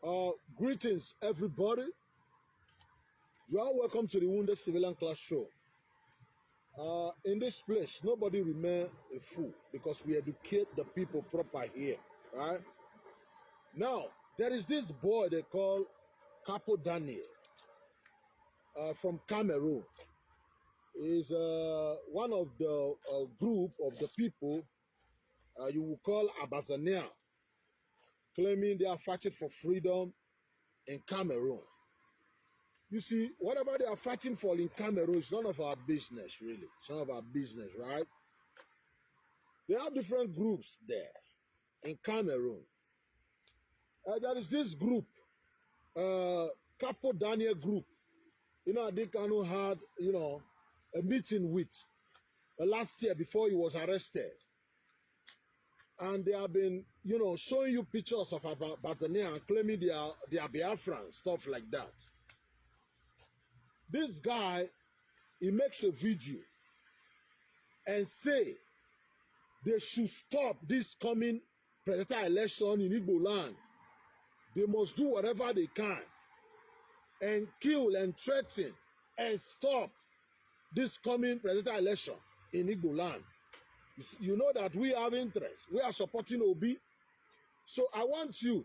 Greetings, everybody. You are welcome to the Wounded Civilian Class Show. In this place, nobody remain a fool because we educate the people proper here, right? Now, there is this boy they call Capo Daniel from Cameroon. He's one of the group of the people you will call Abazania, claiming they are fighting for freedom in Cameroon. You see, whatever they are fighting for in Cameroon is none of our business, really. It's none of our business, right? They have different groups there in Cameroon. There is this group, Capo Daniel group. Adikanu had, a meeting with last year before he was arrested. And they have been, showing you pictures of Abazania and claiming they are Biafran, stuff like that. This guy, he makes a video and say they should stop this coming presidential election in Igbo land. They must do whatever they can and kill and threaten and stop this coming presidential election in Igbo land. You know that we have interest. We are supporting Obi. So I want you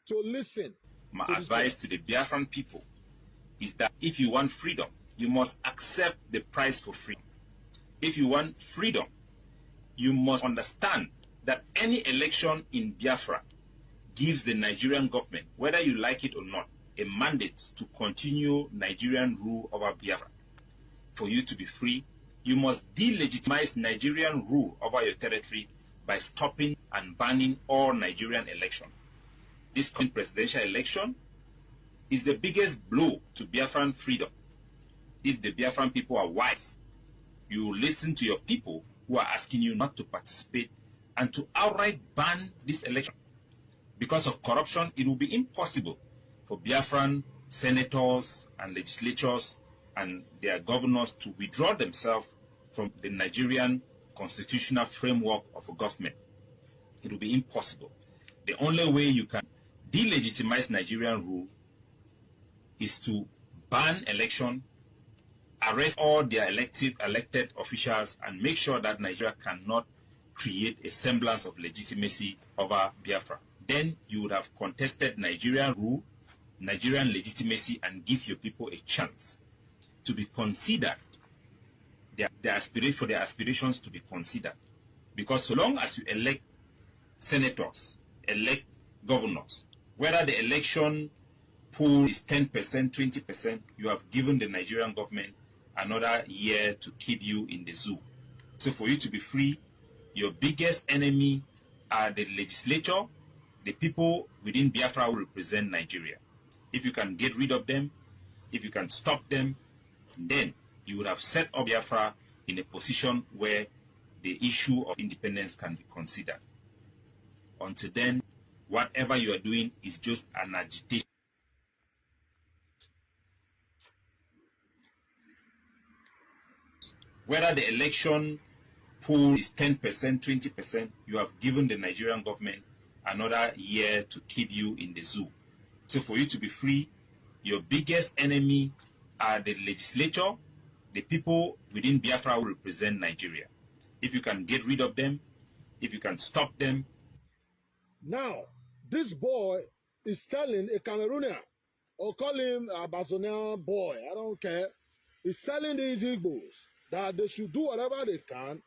to listen. My advice to the Biafran people is that if you want freedom, you must accept the price for freedom. If you want freedom, you must understand that any election in Biafra gives the Nigerian government, whether you like it or not, a mandate to continue Nigerian rule over Biafra. For you to be free, you must delegitimize Nigerian rule over your territory by stopping and banning all Nigerian elections. This coming presidential election is the biggest blow to Biafran freedom. If the Biafran people are wise, you will listen to your people who are asking you not to participate and to outright ban this election. Because of corruption, it will be impossible for Biafran senators and legislatures and their governors to withdraw themselves from the Nigerian constitutional framework of a government. It will be impossible. The only way you can delegitimize Nigerian rule is to ban election, arrest all their elected officials, and make sure that Nigeria cannot create a semblance of legitimacy over Biafra. Then you would have contested Nigerian rule, Nigerian legitimacy, and give your people a chance to be considered, for their aspirations to be considered. Because so long as you elect senators, elect governors, whether the election pool is 10%, 20%, you have given the Nigerian government another year to keep you in the zoo. So for you to be free, your biggest enemy are the legislature, the people within Biafra who represent Nigeria. If you can get rid of them, if you can stop them, then you would have set up Biafra in a position where the issue of independence can be considered. Until then, whatever you are doing is just an agitation. Whether the election pool is 10%, 20%, you have given the Nigerian government another year to keep you in the zoo. So for you to be free, your biggest enemy are the legislature, the people within Biafra who represent Nigeria. If you can get rid of them, if you can stop them. Now, this boy is telling a Cameroonian, or call him a Bazonian boy, I don't care, he's telling these Igbos that they should do whatever they can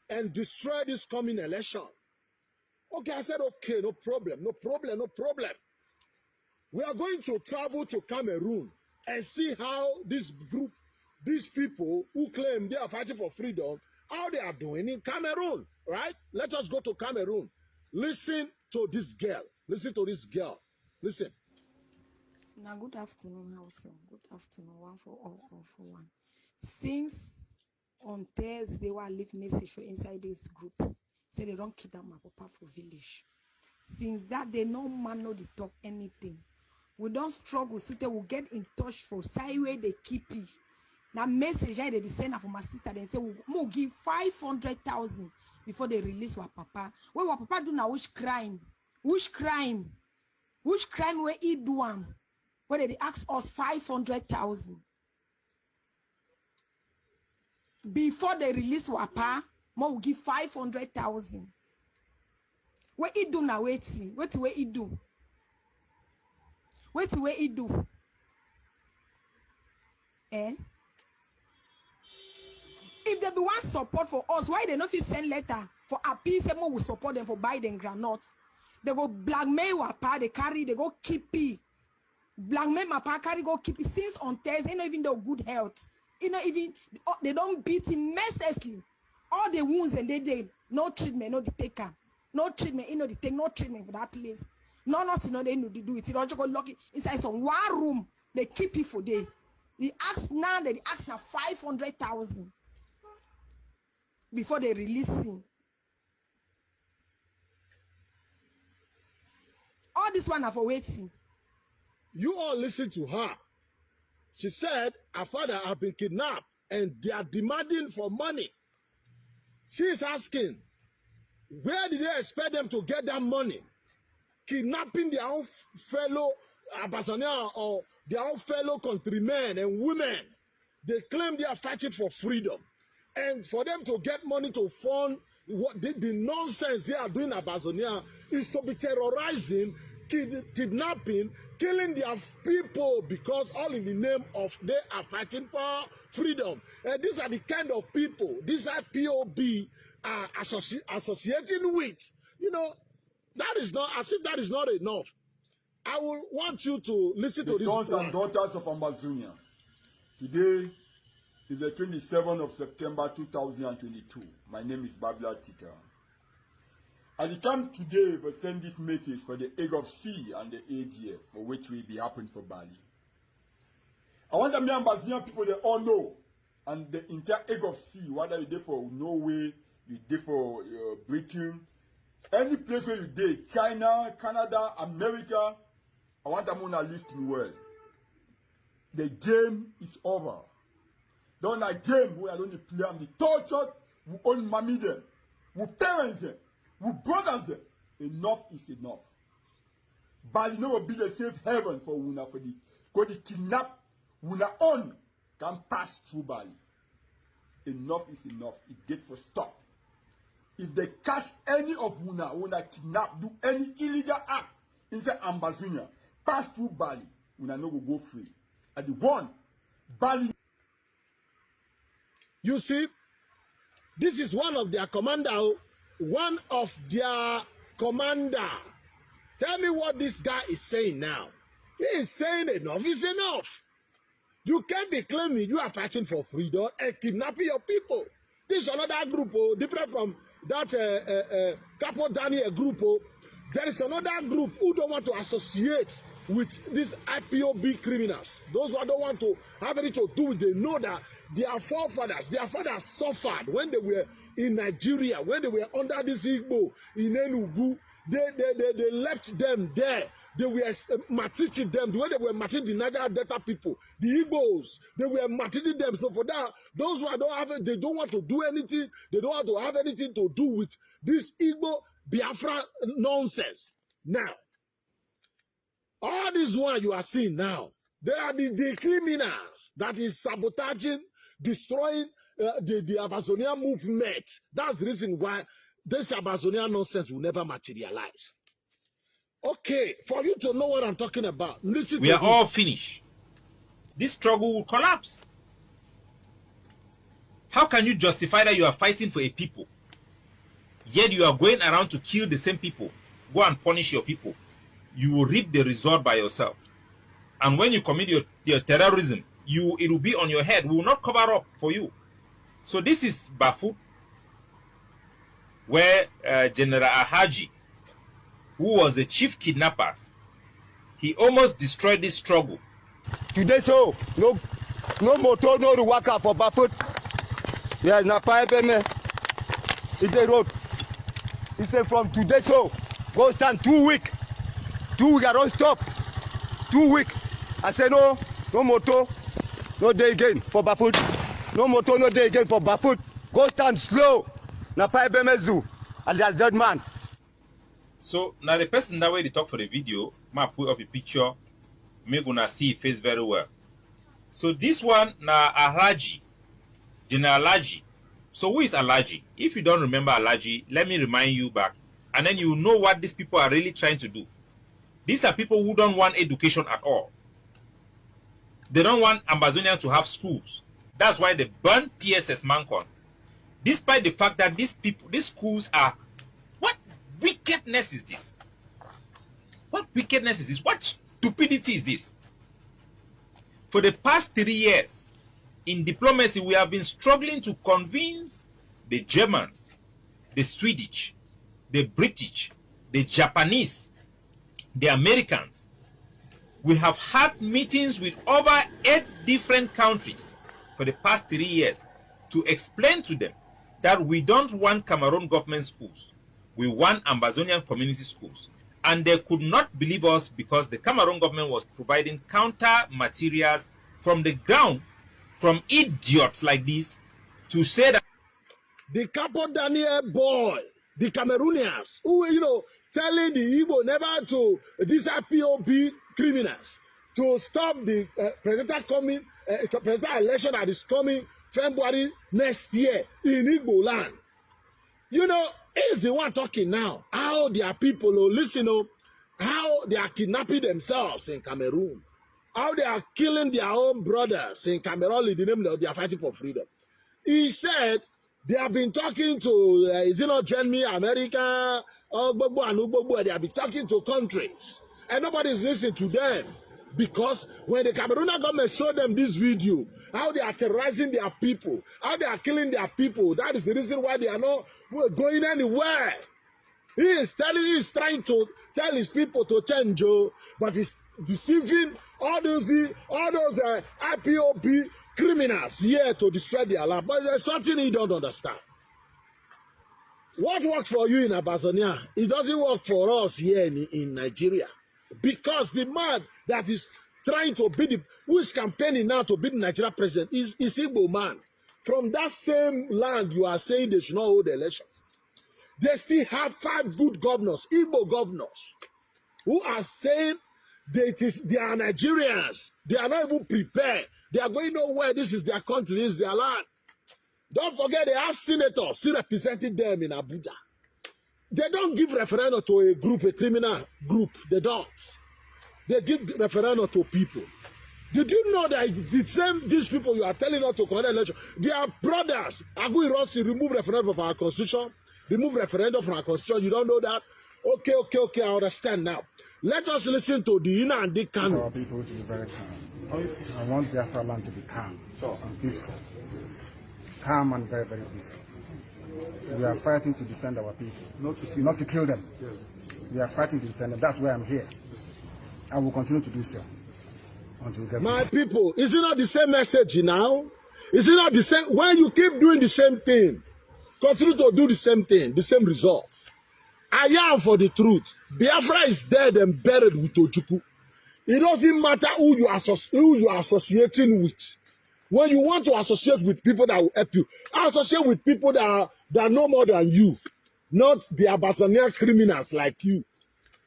and destroy this coming election. Okay, I said, okay, no problem, no problem, no problem. We are going to travel to Cameroon and see how this group, these people who claim they are fighting for freedom, how they are doing in Cameroon, right? Let us go to Cameroon. Listen to this girl. Listen to this girl. Listen. Now, good afternoon, also. Good afternoon, one for all for one. Since on Thursday, I leave message for inside this group, say they don't kidnap my papa for village. Since that, they no man know they talk anything. We don't struggle, so they will get in touch for Saiwe they keep it. Now message I they send for my sister, they say we'll give 500,000 before they release our papa. What papa do now? Which crime? Which crime? Which crime where he do where they ask us 500,000 before they release Wapa, more will give 500,000. Where he do now? Wait where he do? Wait where he do? Eh? If there be one support for us, why they not fit send letter for appeal? Say more will support them for Biden granots. They go blackmail Wapa, they go keep it. Blackmail Wapa carry go keep it since on Thursday, not even the good health. They don't beat him mercilessly. All the wounds and they no treatment, no taker. No treatment, no treatment for that place. Nothing, they know to do it. They don't go lock it inside some one room. They keep it for day. They ask now 500,000 before they release him. All this one are for waiting. You all listen to her. She said her father have been kidnapped and they are demanding for money. She is asking, where did they expect them to get that money? Kidnapping their own fellow Abazania or their own fellow countrymen and women. They claim they are fighting for freedom. And for them to get money to fund what the nonsense they are doing in Abazonia is to be terrorizing, kidnapping, killing their people, because all in the name of they are fighting for freedom. And these are the kind of people these IPOB are associating with. You know, that is not, as if that is not enough. I will want you to listen to this. Sons and daughters of Amazonia. Today is the 27th of September 2022. My name is Babla Tita. I come today to send this message for the Egg of Sea and the ADF, for which will be happening for Bali. I want the Ambazonian people, they all know, and the entire Egg of Sea, whether you're there for Norway, you're there for Britain, any place where you're there, China, Canada, America, I want them on a list in the world. The game is over. Don't a game where I don't play and the torture, we own mommy them, we parents them, we brothers them. Enough is enough. Bali no will be the safe heaven for Una for the go the kidnap Una own can pass through Bali. Enough is enough. It get for stop. If they catch any of Una kidnap, do any illegal act inside Amazonia, pass through Bali, Una no go free. At the one, Bali. You see, this is one of their commander. One of their commander. Tell me what this guy is saying now. He is saying enough is enough. You can't be claiming you are fighting for freedom and kidnapping your people. This is another group, different from that Capo Daniel group. There is another group who don't want to associate with these IPOB criminals. Those who don't want to have anything to do with, they know that their forefathers, suffered when they were in Nigeria, when they were under this Igbo in Enugu. They left them there. They were maltreating them the way they were maltreating the Niger Delta people, the Igbos. They were maltreating them. So for that, those who don't have it, they don't want to do anything. They don't want to have anything to do with this Igbo Biafra nonsense. Now, all this one you are seeing now, they are the criminals that is sabotaging, destroying the Amazonia movement. That's the reason why this Amazonia nonsense will never materialize. Okay, for you to know what I'm talking about, listen to we are all finished. This struggle will collapse. How can you justify that you are fighting for a people, yet you are going around to kill the same people? Go and punish your people. You will reap the result by yourself. And when you commit your terrorism, it will be on your head. We will not cover up for you. So this is Bafut, where General Ahaji, who was the chief kidnapper, he almost destroyed this struggle. Today, so no motor, no worker for Bafut. Yes, na pipe me. It's a road. He said from today, so go stand 2 weeks. 2 weeks, I don't stop. 2 weeks. I said no motor, no day again for Bafut. No motor, no day again for Bafut. Go stand slow. Na pipe me zoo. And that's dead man. So now the person that way they talk for the video, Ma put up a picture. Make una see his face very well. So this one na Alhaji, General Alhaji. So who is Alhaji? If you don't remember Alhaji, let me remind you back, and then you know what these people are really trying to do. These are people who don't want education at all. They don't want Amazonians to have schools. That's why they burn PSS Mancon. Despite the fact that these schools are, what wickedness is this? What wickedness is this? What stupidity is this? For the past 3 years, in diplomacy, we have been struggling to convince the Germans, the Swedish, the British, the Japanese, the Americans. We have had meetings with over 8 different countries for the past 3 years to explain to them that we don't want Cameroon government schools. We want Amazonian community schools. And they could not believe us because the Cameroon government was providing counter materials from the ground, from idiots like this, to say that the Capo Daniel boy, the Cameroonians, who, telling the Igbo never to these POB criminals to stop the presidential election that is coming February next year in Igbo land. He's the one talking now. How their people, how they are kidnapping themselves in Cameroon. How they are killing their own brothers in Cameroon in the name of they are fighting for freedom. He said they have been talking to, Germany, America, they have been talking to countries. And nobody is listening to them. Because when the Cameroon government showed them this video, how they are terrorizing their people, how they are killing their people, that is the reason why they are not going anywhere. He is trying to tell his people to change, but he's deceiving all those IPOB criminals here to destroy their life. But there's something he don't understand. What works for you in Amazonia, it doesn't work for us here in Nigeria. Because the man that is trying to be who is campaigning now to be the Nigeria president is Igbo man. From that same land you are saying they should not hold the election. They still have 5 good governors, Igbo governors, who are saying they are Nigerians. They are not even prepared. They are going nowhere. This is their country, this is their land. Don't forget they have senators still representing them in Abuja. They don't give referendum to a group, a criminal group. They don't. They give referendum to people. Did you know that these people you are telling us to conduct election, they are brothers. Agui Rossi remove referendum from our constitution. Remove referendum from our constitution. You don't know that? Okay, I understand now. Let us listen to the Ina and the Kanu. Our people to be very calm. I want Biafra land to be calm and peaceful. Calm and very, very peaceful. We are fighting to defend our people, not to kill them. Yes. We are fighting to defend them. That's why I'm here. I will continue to do so until we get my people. Is it not the same message now? Is it not the same? When you keep doing the same thing, continue to do the same thing, the same results. I am for the truth. Biafra is dead and buried with Ojukwu. It doesn't matter who you are associating with. When you want to associate with people that will help you, associate with people that are no more than you, not the Amazonian criminals like you.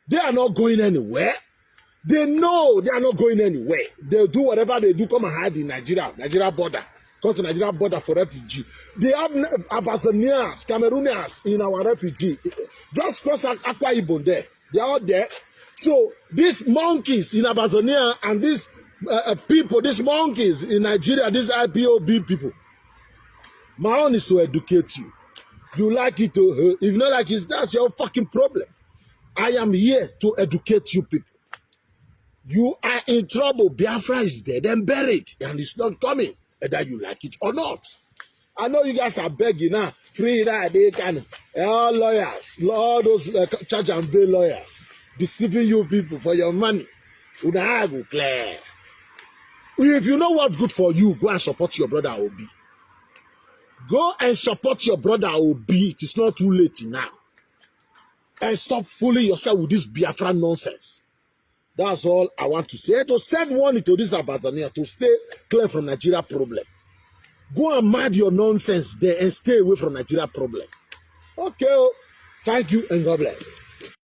They are not going anywhere. They know they are not going anywhere. They'll do whatever they do, come and hide in Nigeria border. Come to Nigeria border for refugee. They have Amazonians, Cameroonians in our refugee. Just cross Akwa Ibom there. They are all there. So these monkeys in Amazonia and these people, these monkeys in Nigeria, these IPOB people, my own is to educate you. You like it to, if you not like it, that's your fucking problem. I am here to educate you people. You are in trouble. Biafra is dead and buried, and it's not coming, whether you like it or not. I know you guys are begging now. Free that they can. All lawyers, all those charge and bail lawyers, deceiving you people for your money. Clear. If you know what's good for you, go and support your brother Obi. Go and support your brother Obi. It is not too late now. And stop fooling yourself with this Biafra nonsense. That's all I want to say. To send one to this Amazonia to stay clear from Nigeria problem. Go and mind your nonsense there and stay away from Nigeria problem. Okay. Thank you and God bless.